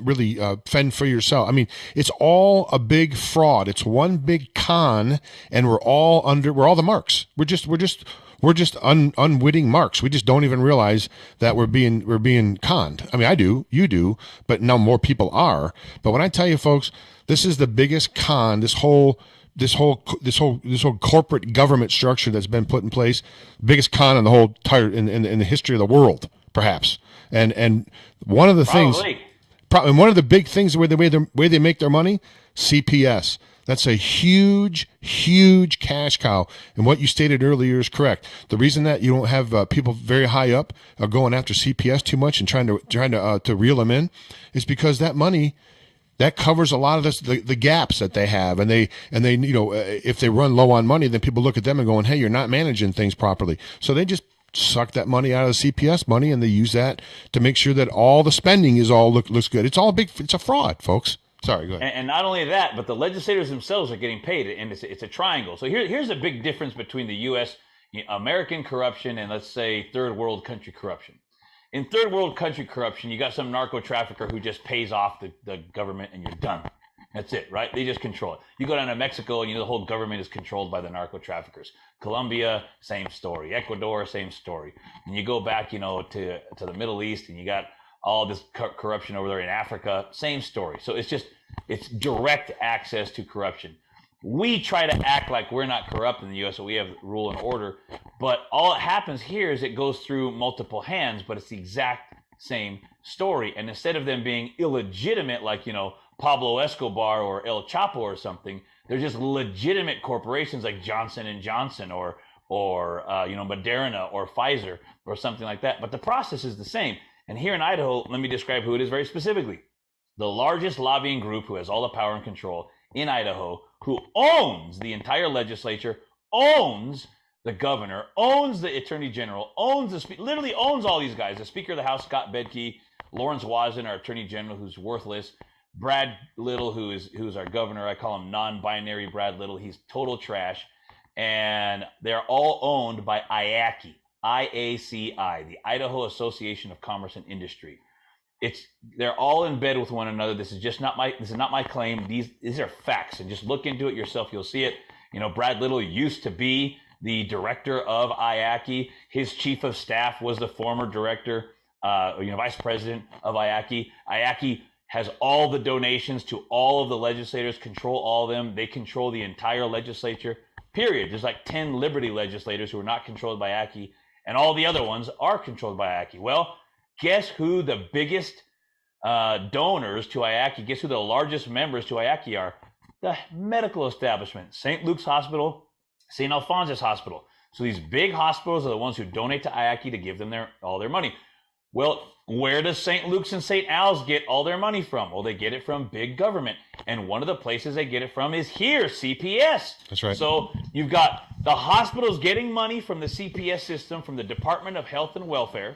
really fend for yourself. I mean, it's all a big fraud. It's one big con, and we're all the marks. We're just unwitting marks. We just don't even realize that we're being conned. I mean, I do, you do, but now more people are. But when I tell you, folks, this is the biggest con. This whole corporate government structure that's been put in place, biggest con in the whole entire in the history of the world, perhaps. And one of the things, and one of the big things, the way they make their money, CPS. That's a huge, huge cash cow. And what you stated earlier is correct. The reason that you don't have people very high up going after CPS too much and trying to reel them in is because that money that covers a lot of the gaps that they have. And they if they run low on money, then people look at them and going, hey, you're not managing things properly. So they just suck that money out of the CPS money, and they use that to make sure that all the spending looks good. It's a fraud, folks. Sorry, go ahead. And not only that, but the legislators themselves are getting paid, and it's a triangle. So here's a big difference between the U.S. American corruption and, let's say, third world country corruption. In third world country corruption, you got some narco trafficker who just pays off the government, and you're done. That's it, right? They just control it. You go down to Mexico, and the whole government is controlled by the narco traffickers. Colombia, same story. Ecuador, same story. And you go back, to the Middle East, and you got all this corruption over there in Africa, same story. So it's direct access to corruption. We try to act like we're not corrupt in the U.S., so we have rule and order. But all that happens here is it goes through multiple hands, but it's the exact same story. And instead of them being illegitimate, like, Pablo Escobar or El Chapo or something, they're just legitimate corporations like Johnson & Johnson or Moderna or Pfizer or something like that. But the process is the same. And here in Idaho, let me describe who it is very specifically. The largest lobbying group who has all the power and control in Idaho, who owns the entire legislature, owns the governor, owns the attorney general, literally owns all these guys. The Speaker of the House, Scott Bedke, Lawrence Wasden, our attorney general, who's worthless, Brad Little, who's our governor. I call him non-binary Brad Little. He's total trash. And they're all owned by IACI. IACI, the Idaho Association of Commerce and Industry. They're all in bed with one another. This is not my claim. These are facts, and just look into it yourself. You'll see it. Brad Little used to be the director of IACI. His chief of staff was the former director, vice president of IACI. IACI has all the donations to all of the legislators, control all of them. They control the entire legislature, period. There's like 10 Liberty legislators who are not controlled by IACI, and all the other ones are controlled by IACI. Well, guess who the biggest donors to IACI, guess who the largest members to IACI are? The medical establishment, St. Luke's Hospital, St. Alphonsus Hospital. So these big hospitals are the ones who donate to IACI to give them all their money. Well, where does St. Luke's and St. Al's get all their money from? Well, they get it from big government. And one of the places they get it from is here, CPS. That's right. So you've got the hospitals getting money from the CPS system, from the Department of Health and Welfare.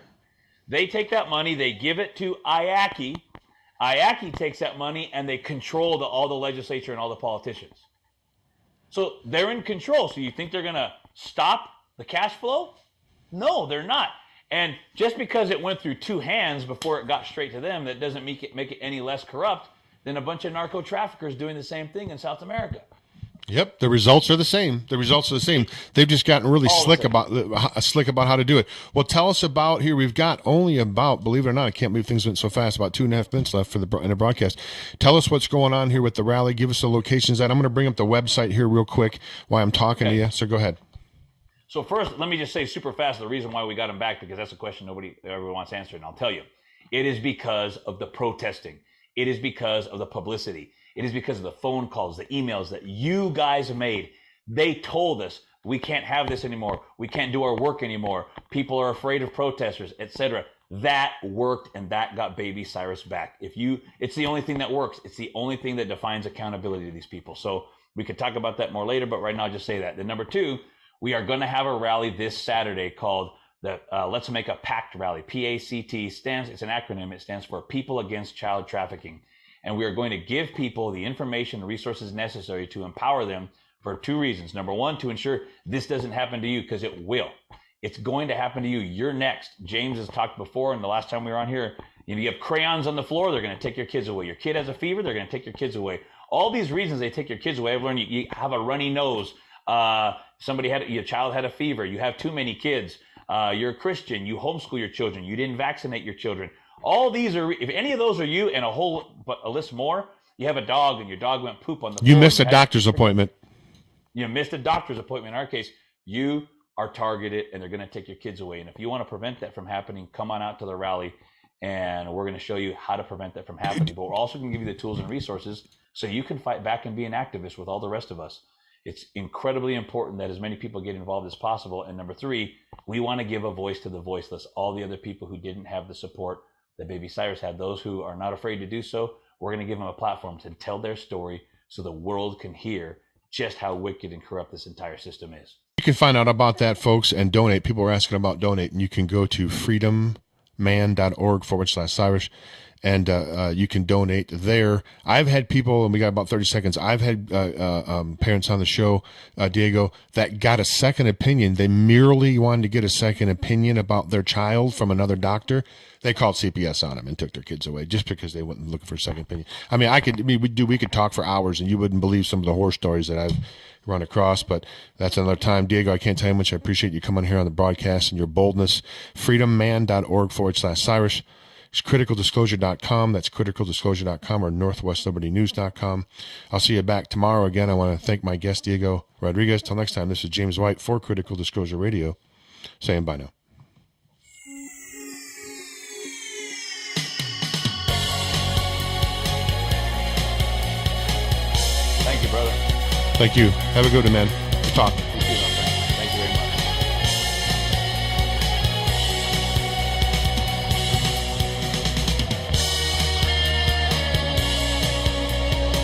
They take that money, they give it to IACI. IACI takes that money and they control all the legislature and all the politicians. So they're in control. So you think they're going to stop the cash flow? No, they're not. And just because it went through 2 hands before it got straight to them, that doesn't make it any less corrupt than a bunch of narco traffickers doing the same thing in South America. Yep, the results are the same. They've just gotten really slick about how to do it. Well, tell us about here. We've got only about, believe it or not, I can't believe things went so fast. About 2.5 minutes left in the broadcast. Tell us what's going on here with the rally. Give us the locations. I'm going to bring up the website here real quick while I'm talking to you. So go ahead. So first, let me just say super fast the reason why we got them back, because that's a question nobody ever wants answered, and I'll tell you. It is because of the protesting. It is because of the publicity. It is because of the phone calls, the emails that you guys made. They told us we can't have this anymore. We can't do our work anymore. People are afraid of protesters, etc. That worked, and that got Baby Cyrus back. It's the only thing that works. It's the only thing that defines accountability to these people. So we could talk about that more later, but right now I'll just say that. Then number 2, we are going to have a rally this Saturday called the Let's Make a Pact Rally. PACT it's an acronym. It stands for People Against Child Trafficking. And we are going to give people the information and resources necessary to empower them for 2 reasons. Number 1, to ensure this doesn't happen to you, because it will. It's going to happen to you. You're next. James has talked before, and the last time we were on here, you have crayons on the floor, they're going to take your kids away. Your kid has a fever, they're going to take your kids away. All these reasons they take your kids away. I've learned you have a runny nose. Your child had a fever. You have too many kids. You're a Christian. You homeschool your children. You didn't vaccinate your children. All these are, if any of those are you, and a list more, you have a dog and your dog went poop on the floor. You missed a doctor's appointment. You missed a doctor's appointment. In our case, you are targeted and they're going to take your kids away. And if you want to prevent that from happening, come on out to the rally and we're going to show you how to prevent that from happening. But we're also going to give you the tools and resources so you can fight back and be an activist with all the rest of us. It's incredibly important that as many people get involved as possible. And number 3, we want to give a voice to the voiceless, all the other people who didn't have the support that Baby Cyrus had. Those who are not afraid to do so, we're going to give them a platform to tell their story so the world can hear just how wicked and corrupt this entire system is. You can find out about that, folks, and donate. People are asking about donating. You can go to freedomman.org/Cyrus, and you can donate there. I've had people, and we got about 30 seconds, I've had parents on the show, Diego, that got a second opinion. They merely wanted to get a second opinion about their child from another doctor. They called CPS on them and took their kids away just because they went looking for a second opinion. I mean, we could talk for hours, and you wouldn't believe some of the horror stories that I've run across, but that's another time. Diego, I can't tell you how much I appreciate you coming here on the broadcast and your boldness. freedomman.org/Cyrus. It's criticaldisclosure.com. That's criticaldisclosure.com or northwestlibertynews.com. I'll see you back tomorrow. Again, I want to thank my guest, Diego Rodriguez. Till next time, this is James White for Critical Disclosure Radio, saying bye now. Thank you, brother. Thank you. Have a good one, man. Talk.